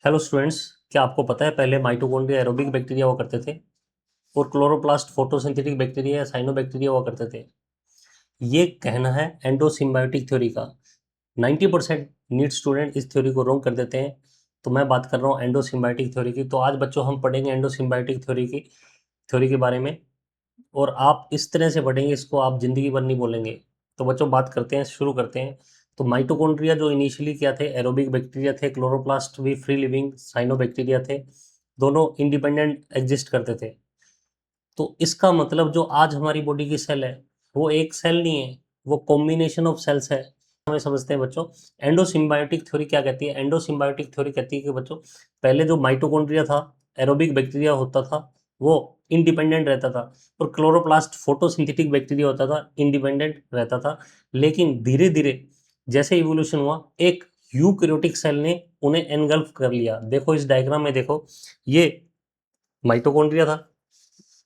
Hello students, क्या आपको पता है पहले माइटोकॉन्ड्रिया एरोबिक बैक्टीरिया हुआ करते थे और क्लोरोप्लास्ट फोटोसिंथेटिक बैक्टीरिया या साइनोबैक्टीरिया हुआ करते थे। ये कहना है एंडोसिम्बायोटिक थ्योरी का। 90% नीट स्टूडेंट इस थ्योरी को रॉन्ग कर देते हैं। तो मैं बात कर रहा हूँ एंडोसिम्बायोटिक थ्योरी की। तो आज बच्चों हम पढ़ेंगे एंडोसिम्बायोटिक थ्योरी के बारे में। और आप इस तरह से पढ़ेंगे, इसको आप जिंदगी भर नहीं बोलेंगे। तो बच्चों बात करते हैं, शुरू करते हैं। तो माइटोकॉन्ड्रिया जो इनिशियली क्या थे, एरोबिक बैक्टीरिया थे। क्लोरोप्लास्ट भी फ्री लिविंग साइनोबैक्टीरिया थे। दोनों इंडिपेंडेंट एग्जिस्ट करते थे। तो इसका मतलब जो आज हमारी बॉडी की सेल है वो एक सेल नहीं है, वो कॉम्बिनेशन ऑफ सेल्स है। हमें समझते हैं बच्चों। एंडोसिम्बायोटिक थ्योरी क्या कहती है? एंडोसिम्बायोटिक थ्योरी कहती है कि बच्चों पहले जो माइटोकॉन्ड्रिया था, एरोबिक बैक्टीरिया होता था, वो इंडिपेंडेंट रहता था। और क्लोरोप्लास्ट फोटोसिंथेटिक बैक्टीरिया होता था, इंडिपेंडेंट रहता था। लेकिन धीरे धीरे जैसे इवोल्यूशन हुआ, एक यूकैरियोटिक सेल ने उन्हें एनगल्फ कर लिया। देखो इस डायग्राम में देखो, ये माइटोकॉन्ड्रिया था,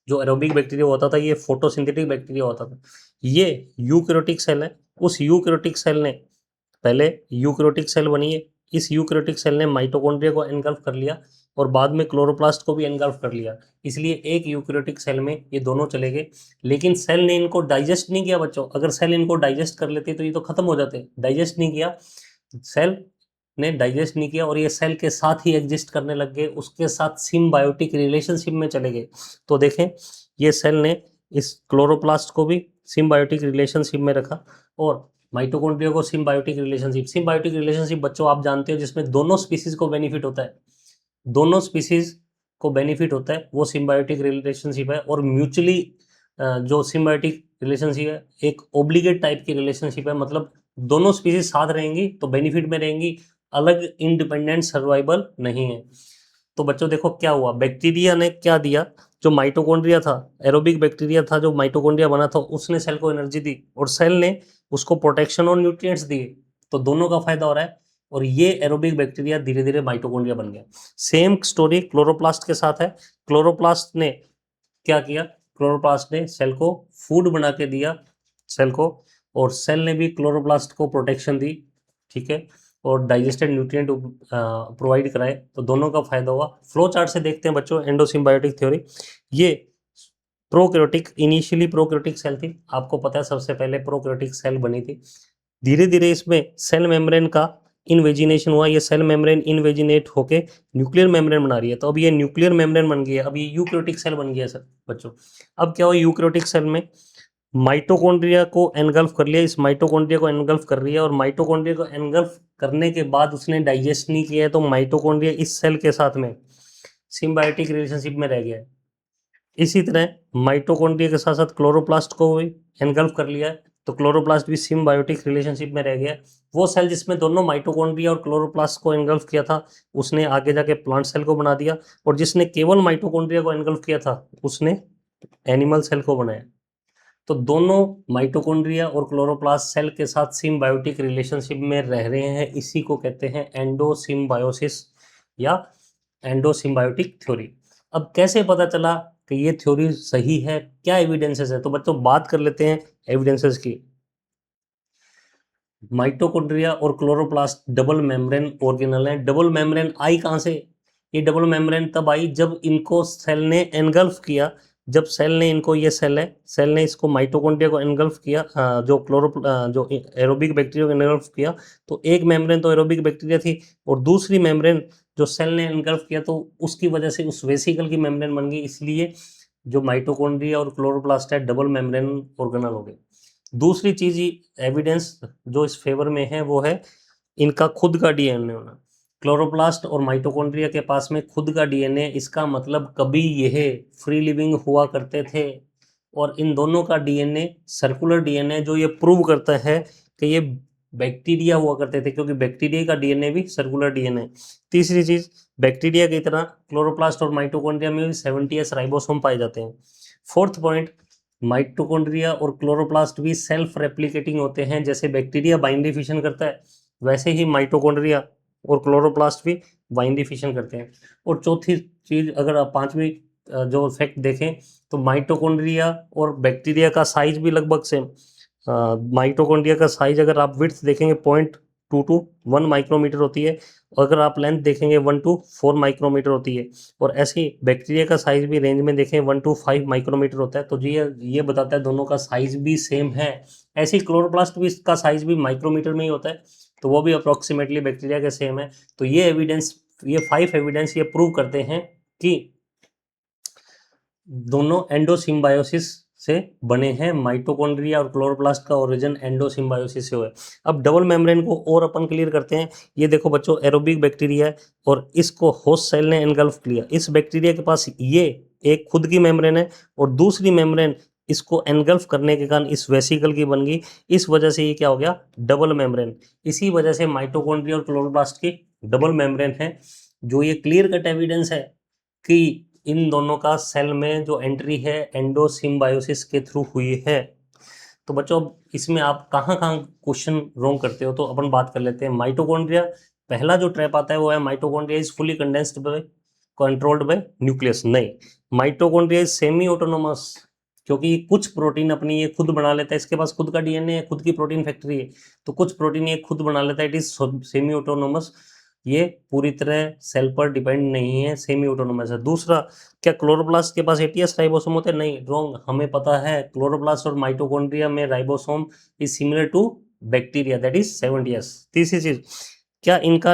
जो एरोबिक बैक्टीरिया होता था, ये फोटोसिंथेटिक बैक्टीरिया होता था। ये यूकैरियोटिक सेल है। उस यूकैरियोटिक सेल ने पहले यूकैरियोटिक सेल बनी है। इस यूकैरियोटिक सेल ने माइटोकॉन्ड्रिया को एनगल्फ कर लिया और बाद में क्लोरोप्लास्ट को भी एनगल्फ कर लिया। इसलिए एक यूकैरियोटिक सेल में ये दोनों चले गए। लेकिन सेल ने इनको डाइजेस्ट नहीं किया बच्चों। अगर सेल इनको डाइजेस्ट कर लेते तो ये तो खत्म हो जाते। डाइजेस्ट नहीं किया, सेल ने डाइजेस्ट नहीं किया और ये सेल के साथ ही एग्जिस्ट करने लग गए, उसके साथ सिम्बायोटिक रिलेशनशिप में चले गए। तो देखें, ये सेल ने इस क्लोरोप्लास्ट को भी सिम्बायोटिक रिलेशनशिप में रखा और माइटोकॉन्ड्रिया को सिम्बायोटिक रिलेशनशिप बच्चों आप जानते हो, जिसमें दोनों स्पीसीज को बेनिफिट होता है। दोनों स्पीसीज को बेनिफिट होता है, वो सिम्बायोटिक रिलेशनशिप है। और म्यूचुअली जो सिम्बायोटिक रिलेशनशिप है, एक ओब्लिगेट टाइप की रिलेशनशिप है। मतलब दोनों स्पीसीज साथ रहेंगी तो बेनिफिट में रहेंगी, अलग इंडिपेंडेंट सर्वाइवल नहीं है। तो बच्चों देखो क्या हुआ, बैक्टीरिया ने क्या दिया, जो माइटोकॉन्ड्रिया था, एरोबिक बैक्टीरिया था, जो माइटोकॉन्ड्रिया बना था, उसने सेल को एनर्जी दी और सेल ने उसको प्रोटेक्शन और न्यूट्रिएंट्स दिए। तो दोनों का फायदा हो रहा है और ये एरोबिक बैक्टीरिया धीरे धीरे माइटोकॉन्ड्रिया बन गया। सेम स्टोरी क्लोरोप्लास्ट के साथ है। क्लोरोप्लास्ट ने क्या किया, क्लोरोप्लास्ट ने सेल को फूड बना के दिया सेल को, और सेल ने भी क्लोरोप्लास्ट को प्रोटेक्शन दी, ठीक है, और डाइजेस्टेड न्यूट्रिएंट प्रोवाइड कराए। तो दोनों का फायदा हुआ। फ्लो चार्ट से देखते हैं बच्चों एंडोसिम्बायोटिक थ्योरी। ये प्रोकैरियोटिक, इनिशियली प्रोकैरियोटिक सेल थी। आपको पता है सबसे पहले प्रोकैरियोटिक सेल बनी थी। धीरे धीरे इसमें सेल मेम्ब्रेन का इन्वेजिनेशन हुआ। ये सेल मेम्ब्रेन इन्वेजिनेट होके न्यूक्लियर मेम्ब्रेन बना रही है। तो अब ये न्यूक्लियर मेम्ब्रेन बन गई है, अब ये यूकैरियोटिक सेल बन गया है सर बच्चों। अब क्या हुआ, यूकैरियोटिक सेल में माइटोकॉन्ड्रिया को एनगल्फ कर लिया। इस माइटोकॉन्ड्रिया को एनगल्फ कर लिया और माइटोकॉन्ड्रिया को एनगल्फ करने के बाद उसने डाइजेस्ट नहीं किया है, तो माइटोकॉन्ड्रिया इस सेल के साथ में सिम्बायोटिक रिलेशनशिप में रह गया है। इसी तरह माइटोकॉन्ड्रिया के साथ साथ क्लोरोप्लास्ट को भी एनगल्फ कर लिया है, तो क्लोरोप्लास्ट भी सिम्बायोटिक रिलेशनशिप में रह गया। वो सेल जिसमें दोनों माइटोकॉन्ड्रिया और क्लोरोप्लास्ट को एनगल्फ किया था, उसने आगे जाके प्लांट सेल को बना दिया। और जिसने केवल माइटोकॉन्ड्रिया को एनगल्फ किया था, उसने एनिमल सेल को बनाया। तो दोनों माइटोकॉन्ड्रिया और क्लोरोप्लास्ट सेल के साथ सिम्बायोटिक रिलेशनशिप में रह रहे हैं। इसी को कहते हैं एंडोसिम्बायोसिस या एंडोसिम्बायोटिक थ्योरी। अब कैसे पता चला कि ये थ्योरी सही है, क्या एविडेंसेस है? तो बच्चों बात कर लेते हैं एविडेंसेस की। माइटोकॉन्ड्रिया और क्लोरोप्लास्ट डबल मेम्ब्रेन ऑर्गेनल हैं। डबल मेम्ब्रेन आई कहाँ से? ये डबल मेम्ब्रेन तब आई जब इनको सेल ने एनगल्फ किया। जब सेल ने इनको, ये सेल है, सेल ने इसको माइटोकॉन्ड्रिया को एनगल्फ किया, जो एरोबिक बैक्टीरिया को एनगल्फ किया। तो एक मेम्ब्रेन तो एरोबिक बैक्टीरिया थी और दूसरी मेम्ब्रेन जो सेल ने एनगल्फ किया, तो उसकी वजह से उस वेसिकल की मेम्ब्रेन बन गई। इसलिए जो माइटोकॉन्ड्रिया और क्लोरोप्लास्ट है, डबल मेम्ब्रेन ऑर्गेनल हो गए। दूसरी चीज एविडेंस जो इस फेवर में है, वो है इनका खुद का डीएनए होना। क्लोरोप्लास्ट और माइटोकॉन्ड्रिया के पास में खुद का डीएनए, इसका मतलब कभी यह फ्री लिविंग हुआ करते थे। और इन दोनों का डीएनए सर्कुलर डीएनए, जो ये प्रूव करता है कि ये बैक्टीरिया हुआ करते थे, क्योंकि बैक्टीरिया का डीएनए भी सर्कुलर डीएनए। तीसरी चीज, बैक्टीरिया की तरह क्लोरोप्लास्ट और माइटोकॉन्ड्रिया में भी 70s राइबोसोम पाए जाते हैं। फोर्थ पॉइंट, माइटोकॉन्ड्रिया और क्लोरोप्लास्ट भी सेल्फ रेप्लिकेटिंग होते हैं। जैसे बैक्टीरिया बाइंडरी फिशन करता है, वैसे ही माइटोकॉन्ड्रिया और क्लोरोप्लास्ट भी बाइंडरी फिशन करते हैं। और चौथी चीज, अगर आप पांचवी जो फैक्ट देखें, तो माइटोकॉन्ड्रिया और बैक्टीरिया का साइज भी लगभग सेम। माइटोकॉन्ड्रिया का साइज, अगर आप विड्थ देखेंगे 2 to 1 माइक्रोमीटर होती है, अगर आप लेंथ देखेंगे 1 to 4 माइक्रोमीटर होती है, और ऐसे ही बैक्टीरिया का साइज भी रेंज में देखें 1 to 5 माइक्रोमीटर होता है। तो ये बताता है दोनों का साइज भी सेम है। ऐसे ही क्लोरोप्लास्ट भी, इसका साइज भी माइक्रोमीटर में ही होता है, तो वो भी अप्रोक्सीमेटली बैक्टीरिया के सेम है। तो ये एविडेंस, ये 5 एविडेंस ये प्रूव करते हैं कि दोनों एंडोसिम्बायोसिस से बने हैं। माइटोकॉन्ड्रिया और क्लोरोप्लास्ट का ओरिजिन एंडोसिम्बायोसिस से हुआ है। अब डबल मेम्ब्रेन को और अपन क्लियर करते हैं। ये देखो बच्चों, एरोबिक बैक्टीरिया है और इसको होस्ट सेल ने एनगल्फ किया। इस बैक्टीरिया के पास ये एक खुद की मेम्ब्रेन है और दूसरी मेम्ब्रेन इसको एनगल्फ करने के कारण इस वेसिकल की बन गई। इस वजह से ये क्या हो गया, डबल मेम्ब्रेन। इसी वजह से माइटोकॉन्ड्रिया और क्लोरोप्लास्ट की डबल मेम्ब्रेन है, जो ये क्लियर कट एविडेंस है कि इन दोनों का सेल में जो एंट्री है एंडोसिम्बायोसिस के थ्रू हुई है। तो बच्चों इसमें आप कहाँ कहाँ क्वेश्चन रॉन्ग करते हो, तो अपन बात कर लेते हैं। माइटोकॉन्ड्रिया, पहला जो ट्रैप आता है वो है mitochondria is fully condensed by controlled by nucleus. नहीं, माइटोकॉन्ड्रिया इज सेमी ऑटोनोमस, क्योंकि कुछ प्रोटीन अपनी ये खुद बना लेता है। इसके पास खुद का डीएनए है, खुद की प्रोटीन फैक्ट्री है, तो कुछ प्रोटीन ये खुद बना लेता है। इट इज सेमी ऑटोनोमस, ये पूरी तरह सेल पर डिपेंड नहीं है, सेमी ऑटोनोमस है। दूसरा, क्या क्लोरोप्लास्ट के पास एटीएस राइबोसोम होते हैं? नहीं, रॉन्ग। हमें पता है क्लोरोप्लास्ट और माइटोकॉन्ड्रिया में ribosome is similar to bacteria, that is 70s। तीसरी चीज, क्या इनका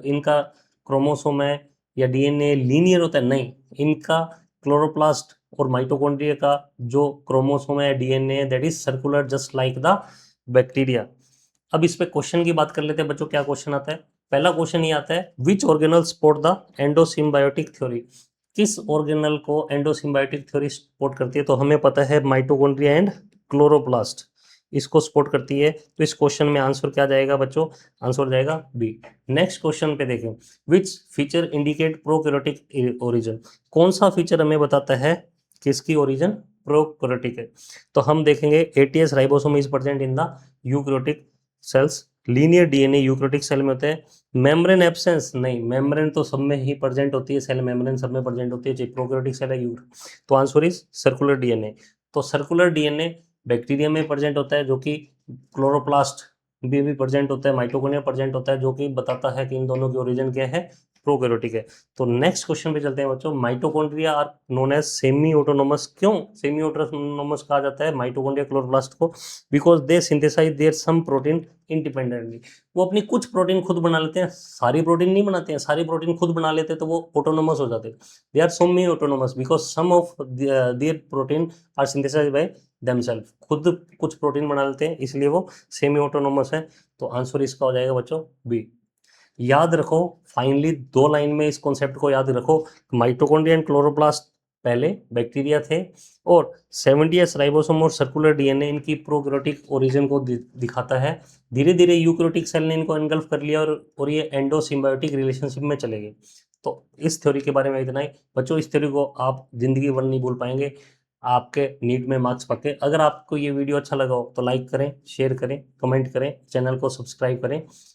इनका क्रोमोसोम है या डीएनए लीनियर होता है? नहीं, इनका क्लोरोप्लास्ट और माइटोकॉन्ड्रिया का जो क्रोमोसोम है, DNA, that is circular just like the bacteria. अब इस पे क्वेश्चन की बात कर लेते हैं बच्चों। क्या क्वेश्चन आता है? पहला क्वेश्चन ये आता है, विच organelle support the endosymbiotic theory? किस ऑर्गेनल को एंडोसिम्बायोटिक थ्योरी सपोर्ट करती है? तो हमें पता है माइटोकॉन्ड्रिया एंड क्लोरोप्लास्ट इसको सपोर्ट करती है। तो इस क्वेश्चन में आंसर क्या जाएगा बच्चों? आंसर जाएगा बी। नेक्स्ट क्वेश्चन पे देखें, which feature indicate prokaryotic origin? कौन सा फीचर हमें बताता है कि इसकी ओरिजिन प्रोकैरियोटिक है? तो हम देखेंगे eighty S ribosome is present in the eukaryotic cells, linear DNA eukaryotic cell में होते हैं। Membrane absence? नहीं, मेम्ब्रेन तो सब में ही प्रेजेंट होती है, सेल मेम्ब्रेन सब में प्रेजेंट होती है, चाहे प्रोकैरियोटिक सेल है तो आंसर इज सर्कुलर डीएनए। तो सर्कुलर डीएनए बैक्टीरिया में प्रेजेंट होता है, जो कि क्लोरोप्लास्ट भी प्रेजेंट होता है, माइटोकॉन्ड्रिया प्रेजेंट होता है, जो कि बताता है कि इन दोनों की ओरिजिन क्या है, प्रोकैरियोटिक है। तो नेक्स्ट क्वेश्चन पे चलते हैं बच्चों। Mitochondria are known as semi autonomous. क्यों सेमी ऑटोनोमस कहा जाता है माइटोकॉन्ड्रिया क्लोरोप्लास्ट को? Because they synthesize their some protein independently. वो अपनी कुछ प्रोटीन खुद बना लेते हैं, सारी प्रोटीन नहीं बनाते हैं। सारी प्रोटीन खुद बना लेते हैं तो वो ऑटोनोमस हो जाते हैं। They are semi autonomous because some of their protein are synthesize by themselves. खुद कुछ प्रोटीन बना लेते हैं, इसलिए वो सेमी ऑटोनोमस है। तो आंसर इसका हो जाएगा बच्चों बी। याद रखो, फाइनली 2 लाइन में इस कॉन्सेप्ट को याद रखो। माइटोकॉन्ड्रिया एंड क्लोरोप्लास्ट पहले बैक्टीरिया थे, और 70s राइबोसोम और सर्कुलर डीएनए इनकी प्रोकैरियोटिक ओरिजिन को दिखाता है। धीरे धीरे यूकैरियोटिक सेल ने इनको एनगल्फ कर लिया और ये एंडोसिम्बायोटिक रिलेशनशिप में चले गए। तो इस थ्योरी के बारे में इतना ही बच्चों। इस थ्योरी को आप जिंदगी भर नहीं भूल पाएंगे, आपके नीट में मार्क्स पक्के। अगर आपको ये वीडियो अच्छा लगा हो तो लाइक करें, शेयर करें, कमेंट करें, चैनल को सब्सक्राइब करें।